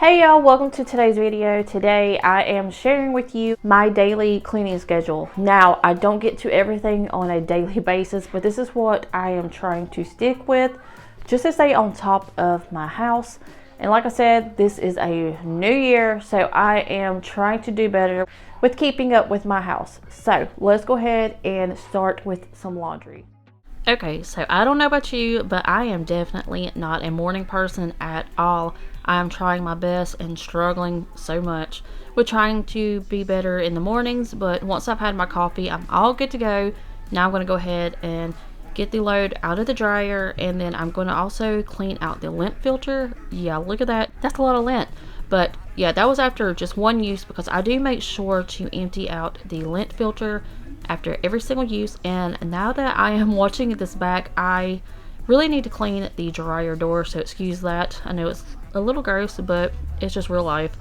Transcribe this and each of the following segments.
Hey y'all, welcome to today's video. Today I am sharing with you my daily cleaning schedule. Now, I don't get to everything on a daily basis, but this is what I am trying to stick with just to stay on top of my house. And like I said, this is a new year, so I am trying to do better with keeping up with my house. So let's go ahead and start with some laundry. Okay, so I don't know about you, but I am definitely not a morning person at all. I am trying my best and struggling so much with trying to be better in the mornings, but once I've had my coffee, I'm all good to go. Now I'm going to go ahead and get the load out of the dryer, and then I'm going to also clean out the lint filter. Yeah, look at that. That's a lot of lint. But yeah, that was after just one use because I do make sure to empty out the lint filter after every single use. And now that I am watching this back, I really need to clean the dryer door, so excuse that. I know it's a little gross, but it's just real life.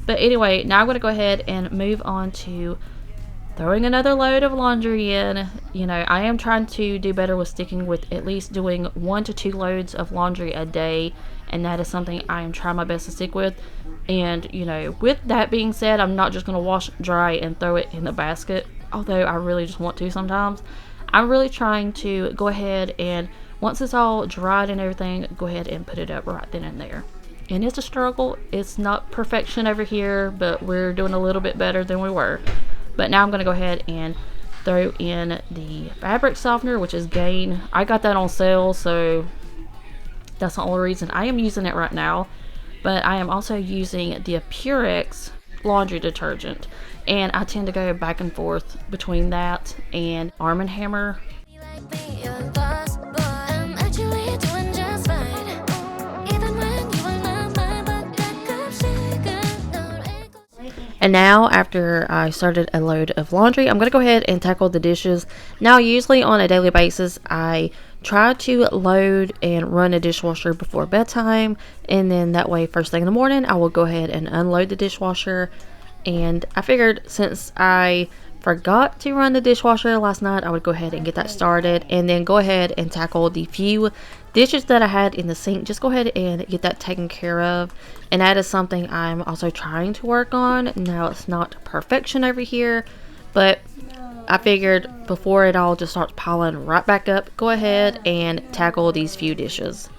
But anyway, now I'm going to go ahead and move on to throwing another load of laundry in. You know, I am trying to do better with sticking with at least doing 1 to 2 loads of laundry a day, and that is something I am trying my best to stick with. And you know, with that being said, I'm not just going to wash dry and throw it in the basket, although I really just want to sometimes. I'm really trying to go ahead and once it's all dried and everything, go ahead and put it up right then and there. And it's a struggle. It's not perfection over here, but we're doing a little bit better than we were. But now I'm going to go ahead and throw in the fabric softener, which is Gain. I got that on sale, so that's the only reason I am using it right now. But I am also using the Purex laundry detergent, and I tend to go back and forth between that and Arm & Hammer. And now, after I started a load of laundry, I'm going to go ahead and tackle the dishes. Now, usually on a daily basis, I try to load and run a dishwasher before bedtime. And then that way, first thing in the morning, I will go ahead and unload the dishwasher. And I figured since I forgot to run the dishwasher last night, I would go ahead and get that started. And then go ahead and tackle the few dishes that I had in the sink. Just go ahead and get that taken care of. And that is something I'm also trying to work on. Now, it's not perfection over here, but I figured before it all just starts piling right back up, go ahead and tackle these few dishes.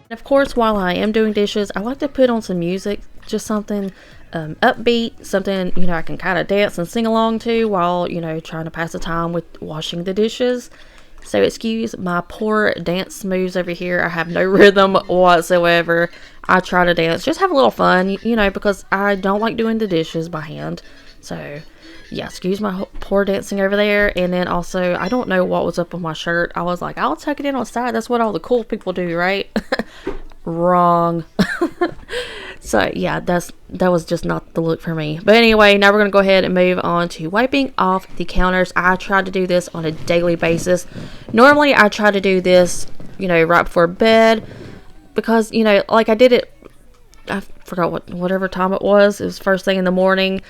Of course, while I am doing dishes, I like to put on some music, just something upbeat, something, you know, I can kind of dance and sing along to while, you know, trying to pass the time with washing the dishes. So excuse my poor dance moves over here. I have no rhythm whatsoever. I try to dance, just have a little fun, you know, because I don't like doing the dishes by hand. So yeah, excuse my poor dancing over there. And then also, I don't know what was up with my shirt. I was like, I'll tuck it in on the side. That's what all the cool people do, right? Wrong. So yeah, that was just not the look for me. But anyway, now we're going to go ahead and move on to wiping off the counters. I try to do this on a daily basis. Normally, I try to do this, you know, right before bed. Because, you know, like I did it, I forgot whatever time it was. It was first thing in the morning.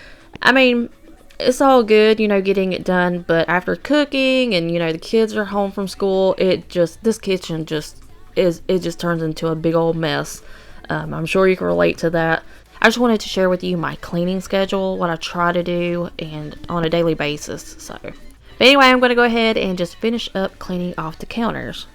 I mean, it's all good, you know, getting it done, but after cooking and, you know, the kids are home from school, this kitchen just turns into a big old mess. I'm sure you can relate to that. I just wanted to share with you my cleaning schedule, what I try to do, and on a daily basis. So, but anyway, I'm going to go ahead and just finish up cleaning off the counters.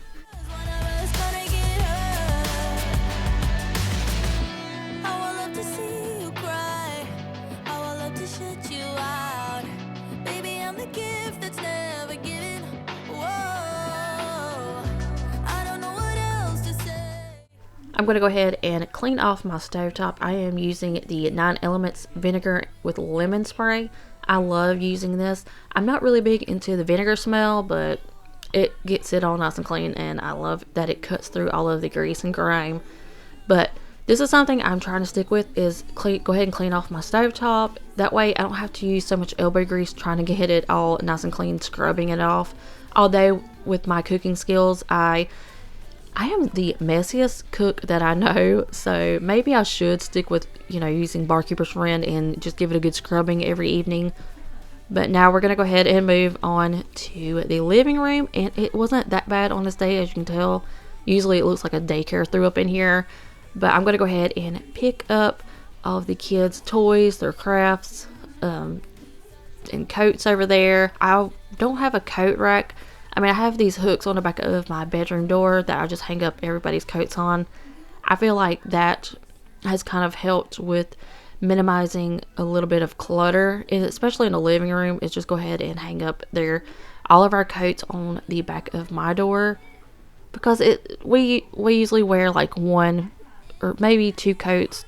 I'm going to go ahead and clean off my stovetop. I am using the 9 Elements vinegar with lemon spray. I love using this. I'm not really big into the vinegar smell, but it gets it all nice and clean, and I love that it cuts through all of the grease and grime. But this is something I'm trying to stick with, is go ahead and clean off my stovetop. That way I don't have to use so much elbow grease trying to get it all nice and clean, scrubbing it off. Although with my cooking skills, I am the messiest cook that I know, so maybe I should stick with, using Barkeeper's Friend and just give it a good scrubbing every evening. But now we're going to go ahead and move on to the living room, and it wasn't that bad on this day, as you can tell. Usually it looks like a daycare threw up in here, but I'm going to go ahead and pick up all of the kids' toys, their crafts, and coats over there. I don't have a coat rack. I mean, I have these hooks on the back of my bedroom door that I just hang up everybody's coats on. I feel like that has kind of helped with minimizing a little bit of clutter, especially in the living room. Is just go ahead and hang up all of our coats on the back of my door, because we usually wear like one or maybe two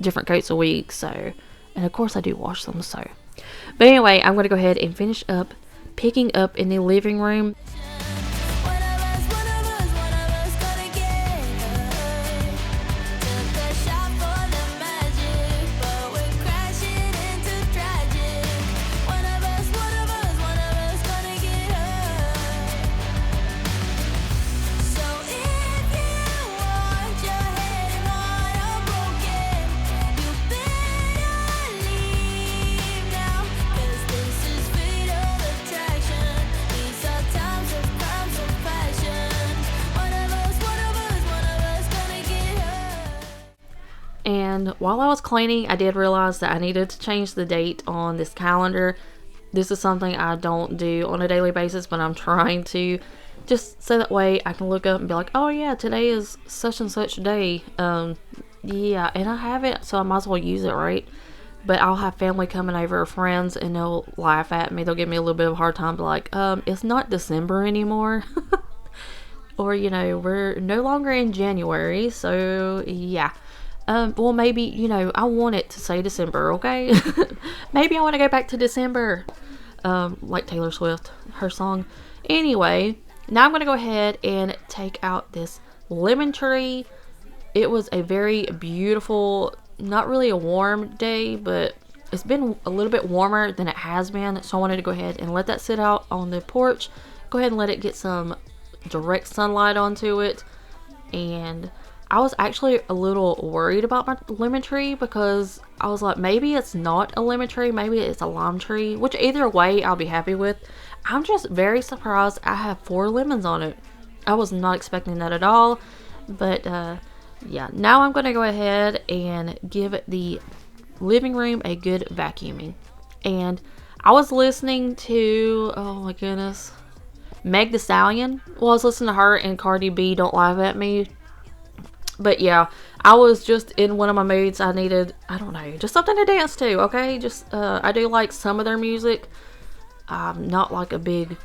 different coats a week. So, and of course I do wash them. So, but anyway, I'm going to go ahead and finish up picking up in the living room. And while I was cleaning, I did realize that I needed to change the date on this calendar. This is something I don't do on a daily basis, but I'm trying to, just so that way I can look up and be like, oh yeah, today is such and such day. Yeah, and I have it, so I might as well use it, right? But I'll have family coming over, or friends, and they'll laugh at me. They'll give me a little bit of a hard time, be like, it's not December anymore. Or, we're no longer in January, so yeah. Well, maybe, I want it to say December, okay? Maybe I want to go back to December. Like Taylor Swift, her song. Anyway, now I'm going to go ahead and take out this lemon tree. It was a very beautiful, not really a warm day, but it's been a little bit warmer than it has been. So I wanted to go ahead and let that sit out on the porch. Go ahead and let it get some direct sunlight onto it. And I was actually a little worried about my lemon tree, because I was like, maybe it's not a lemon tree, maybe it's a lime tree, which either way I'll be happy with. I'm just very surprised I have 4 lemons on it. I was not expecting that at all. But yeah, now I'm going to go ahead and give the living room a good vacuuming. And I was listening to, oh my goodness, Meg Thee Stallion. Well, I was listening to her and Cardi B, Don't Laugh At Me. But yeah, I was just in one of my moods. I needed, I don't know, just something to dance to, okay? Just, I do like some of their music. I'm not like a big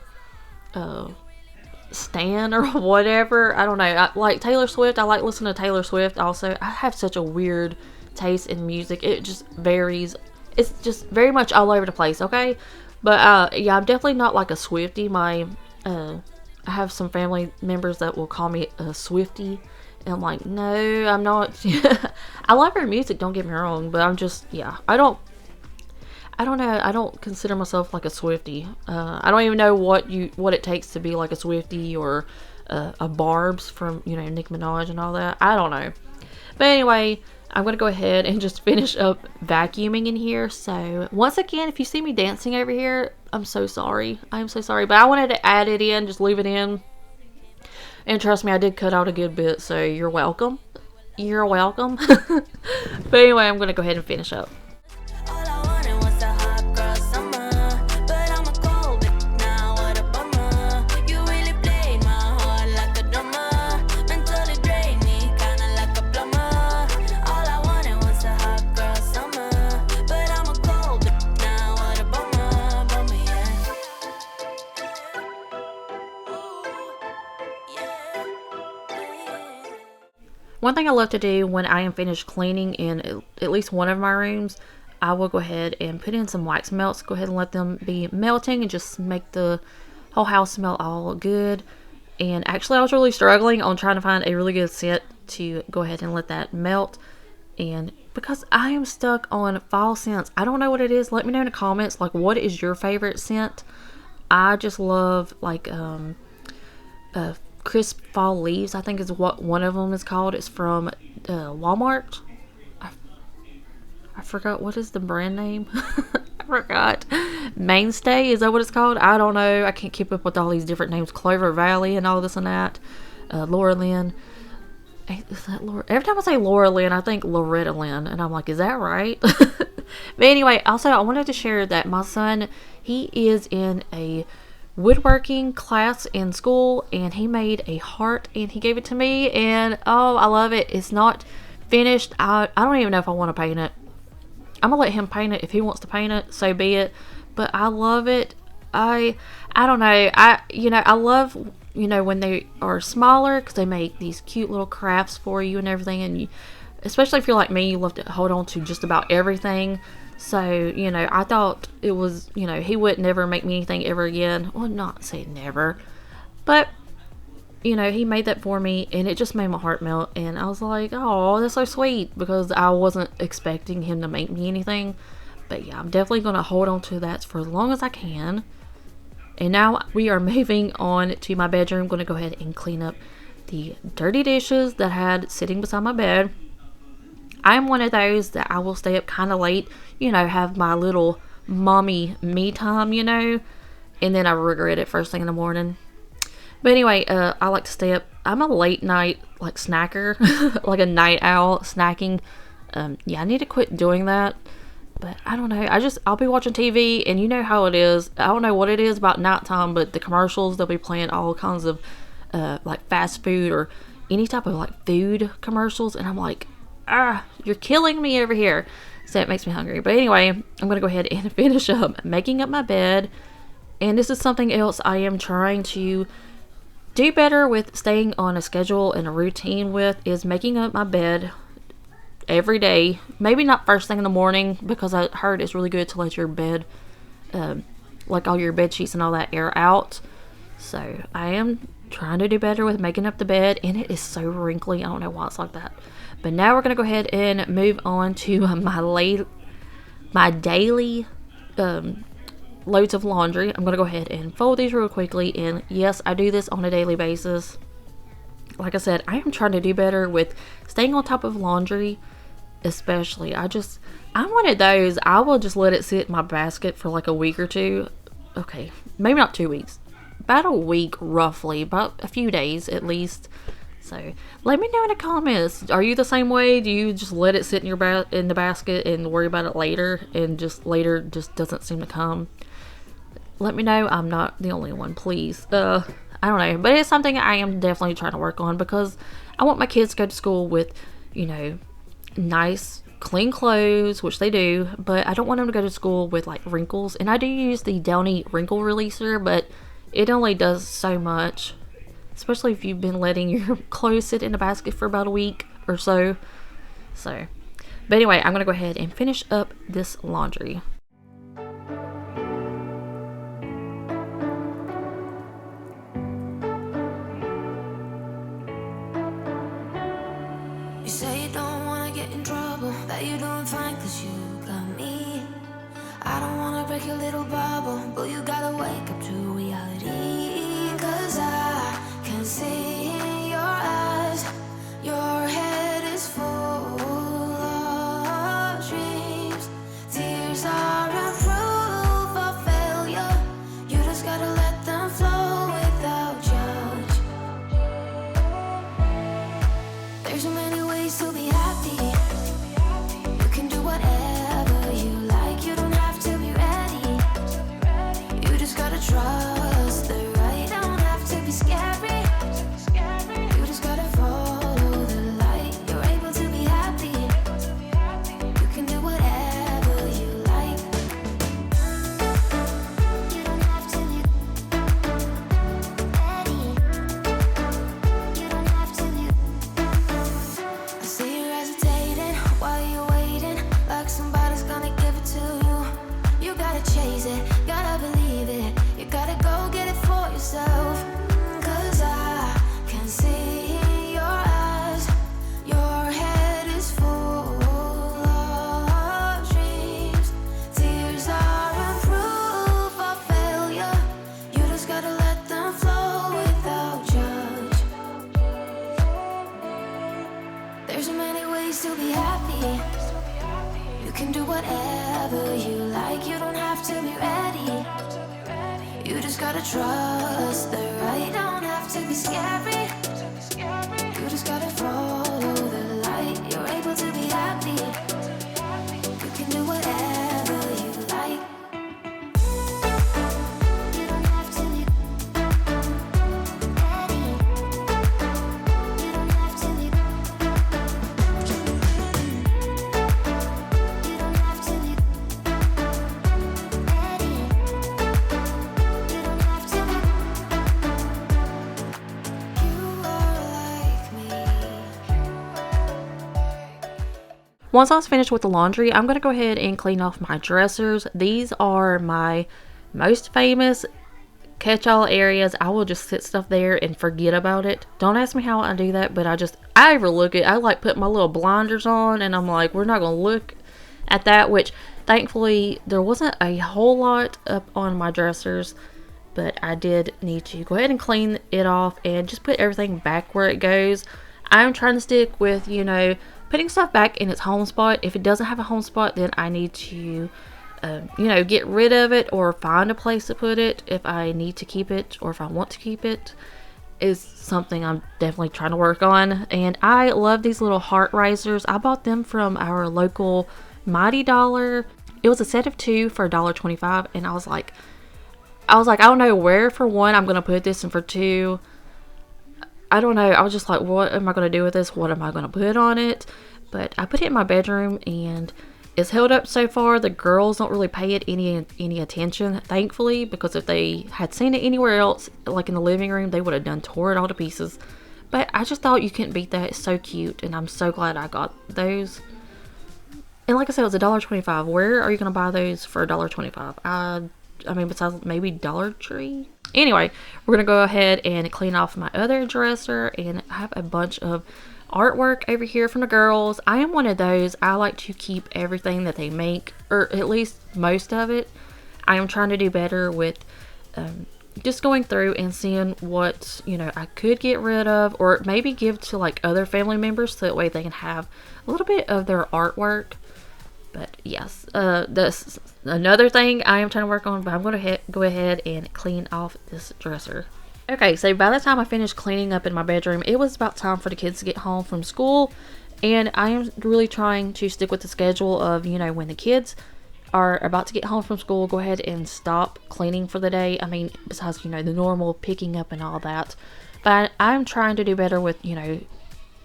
stan or whatever. I don't know. I like Taylor Swift. I like listening to Taylor Swift also. I have such a weird taste in music. It just varies. It's just very much all over the place, okay? But yeah, I'm definitely not like a Swiftie. I have some family members that will call me a Swiftie. And I'm like, no, I'm not. I love her music, don't get me wrong, but I'm just, yeah, I don't know. I don't consider myself like a Swiftie. I don't even know what it takes to be like a Swiftie or a Barb's from, Nicki Minaj and all that. I don't know. But anyway, I'm going to go ahead and just finish up vacuuming in here. So once again, if you see me dancing over here, I'm so sorry. I'm so sorry. But I wanted to add it in, just leave it in. And trust me, I did cut out a good bit, so you're welcome. You're welcome. But anyway, I'm going to go ahead and finish up. One thing I love to do when I am finished cleaning in at least one of my rooms, I will go ahead and put in some wax melts. Go ahead and let them be melting and just make the whole house smell all good. And actually, I was really struggling on trying to find a really good scent to go ahead and let that melt. And because I am stuck on fall scents, I don't know what it is. Let me know in the comments, like, what is your favorite scent? I just love, like, crisp fall leaves, I think is what one of them is called. It's from Walmart. I forgot, what is the brand name? I forgot. Mainstay, is that what it's called? I don't know. I can't keep up with all these different names. Clover Valley and all this and that. Laura Lynn. Is that Laura? Every time I say Laura Lynn, I think Loretta Lynn, and I'm like, is that right? But anyway, also I wanted to share that my son, he is in a woodworking class in school, and he made a heart and he gave it to me, and oh, I love it. It's not finished. I don't even know if I want to paint it. I'm gonna let him paint it. If he wants to paint it, so be it. But I love it. I don't know. I love, when they are smaller, because they make these cute little crafts for you and everything. And especially if you're like me, you love to hold on to just about everything. So, I thought it was, he would never make me anything ever again. Well, not say never, but he made that for me, and it just made my heart melt. And I was like, oh, that's so sweet, because I wasn't expecting him to make me anything. But yeah, I'm definitely going to hold on to that for as long as I can. And now we are moving on to my bedroom. I'm going to go ahead and clean up the dirty dishes that I had sitting beside my bed. I'm one of those that I will stay up kind of late, have my little mommy me time, and then I regret it first thing in the morning. But anyway, I like to stay up. I'm a late night, like, snacker, like a night owl snacking. Yeah, I need to quit doing that. But I don't know. I'll be watching TV, and you know how it is. I don't know what it is about nighttime, but the commercials, they'll be playing all kinds of, like, fast food or any type of, like, food commercials. And I'm like, you're killing me over here. So it makes me hungry. But anyway, I'm going to go ahead and finish up making up my bed. And this is something else I am trying to do better with, staying on a schedule and a routine with, is making up my bed every day. Maybe not first thing in the morning, because I heard it's really good to let your bed, like all your bed sheets and all that, air out. So I am trying to do better with making up the bed, and it is so wrinkly. I don't know why it's like that. But now we're going to go ahead and move on to my daily loads of laundry. I'm going to go ahead and fold these real quickly. And yes, I do this on a daily basis. Like I said, I am trying to do better with staying on top of laundry, especially. I'm one of those, I will just let it sit in my basket for like a week or two. Okay, maybe not 2 weeks. About a week, roughly. About a few days, at least. So, let me know in the comments. Are you the same way? Do you just let it sit in in the basket and worry about it later, and just later just doesn't seem to come? Let me know. I'm not the only one, please. I don't know. But it's something I am definitely trying to work on, because I want my kids to go to school with, nice, clean clothes, which they do. But I don't want them to go to school with, like, wrinkles. And I do use the Downy wrinkle releaser, but it only does so much. Especially if you've been letting your clothes sit in a basket for about a week or so. But anyway, I'm going to go ahead and finish up this laundry. You say you don't want to get in trouble, that you're doing fine 'cause you got me. I don't want to break your little bubble, but you gotta wake up to reality. 'Cause I can see in your eyes, your head is full of dreams. Tears are a proof of failure. You just gotta let them flow without judge. There's so many ways to be happy. You can do whatever you like. You don't have to be ready. You just gotta trust the right. Don't have to be scary. You just gotta follow the light. can do whatever you like. You don't have to be ready. You just gotta trust the right. Don't have to be scary. You just gotta follow the light. You're able to be happy. You can do whatever you like. You don't have to be ready. You don't have to be. You don't have to be ready. You don't have to be. You are like me. Once I was finished with the laundry, I'm going to go ahead and clean off my dressers. These are my most famous catch-all areas. I will just sit stuff there and forget about it. Don't ask me how I do that, but I overlook it. I like put my little blinders on and I'm like, we're not going to look at that, which thankfully there wasn't a whole lot up on my dressers, but I did need to go ahead and clean it off and just put everything back where it goes. I'm trying to stick with, putting stuff back in its home spot. If it doesn't have a home spot, then I need to, get rid of it or find a place to put it if I need to keep it or if I want to keep it. Is something I'm definitely trying to work on. And I love these little heart risers. I bought them from our local Mighty Dollar. It was a set of 2 for $1.25, and I was like, I don't know where for one I'm gonna put this, and for 2, I don't know. I was just like, what am I going to do with this? What am I going to put on it? But I put it in my bedroom and it's held up so far. The girls don't really pay it any attention, thankfully, because if they had seen it anywhere else, like in the living room, they would have tore it all to pieces. But I just thought you couldn't beat that. It's so cute, and I'm so glad I got those. And like I said, it was $1.25. Where are you going to buy those for $1.25? I mean, besides maybe Dollar Tree? Anyway, we're going to go ahead and clean off my other dresser, and I have a bunch of artwork over here from the girls. I am one of those. I like to keep everything that they make, or at least most of it. I am trying to do better with just going through and seeing what, I could get rid of, or maybe give to like other family members so that way they can have a little bit of their artwork. But yes, that's another thing I am trying to work on, but I'm going to go ahead and clean off this dresser. Okay, so by the time I finished cleaning up in my bedroom, it was about time for the kids to get home from school. And I am really trying to stick with the schedule of, when the kids are about to get home from school, go ahead and stop cleaning for the day. I mean, besides, the normal picking up and all that. But I'm trying to do better with,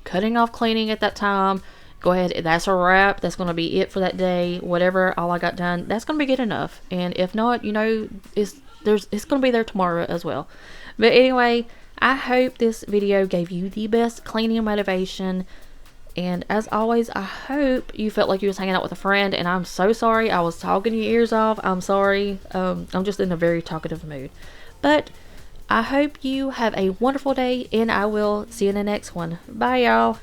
cutting off cleaning at that time. Go ahead, that's a wrap. That's going to be it for that day. Whatever, all I got done, that's going to be good enough. And if not, it's going to be there tomorrow as well. But anyway, I hope this video gave you the best cleaning motivation. And as always, I hope you felt like you was hanging out with a friend. And I'm so sorry I was talking your ears off. I'm sorry. I'm just in a very talkative mood. But I hope you have a wonderful day, and I will see you in the next one. Bye, y'all.